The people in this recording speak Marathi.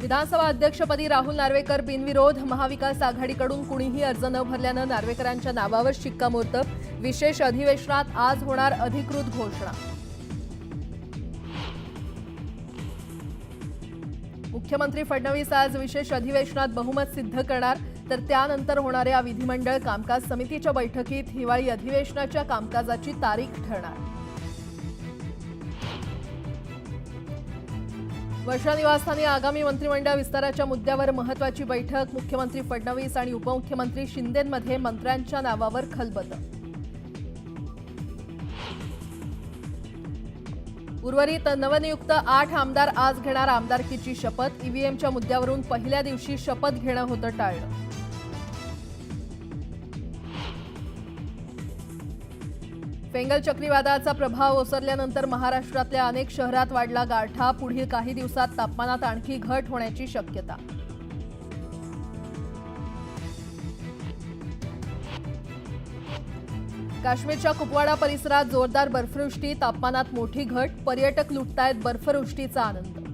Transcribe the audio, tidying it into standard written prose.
विधानसभा अध्यक्षपदी राहुल नार्वेकर बिनविरोध। महाविकास आघाडीकडून कुणीही अर्ज न भरल्यानं नार्वेकरांच्या नावावर शिक्कामोर्तब। विशेष अधिवेशनात आज होणार अधिकृत घोषणा। मुख्यमंत्री फडणवीस आज विशेष अधिवेशनात बहुमत सिद्ध करणार, तर त्यानंतर होणाऱ्या विधिमंडळ कामकाज समितीच्या बैठकीत हिवाळी अधिवेशनाच्या कामकाजाची तारीख ठरणार। वर्षा निवासस्थानी आगामी मंत्रिमंडळ विस्ताराच्या मुद्द्यावर महत्त्वाची बैठक। मुख्यमंत्री फडणवीस आणि उपमुख्यमंत्री शिंदेंमध्ये मंत्र्यांच्या नावावर खलबतं। उर्वरित नवनियुक्त 8 आमदार आज घेणार आमदारकीची शपथ। ईव्हीएमच्या मुद्द्यावरून पहिल्या दिवशी शपथ घेणं होतं टाळलं। फेंगल चक्रीवादळाचा प्रभाव ओसरल्यानंतर महाराष्ट्रातल्या अनेक शहरात वाढला गारठा। पुढील काही दिवसात तापमानात आणखी घट होण्याची शक्यता। काश्मीरच्या कुपवाडा परिसरात जोरदार बर्फवृष्टी, तापमानात मोठी घट। पर्यटक लुटतायत बर्फवृष्टीचा आनंद।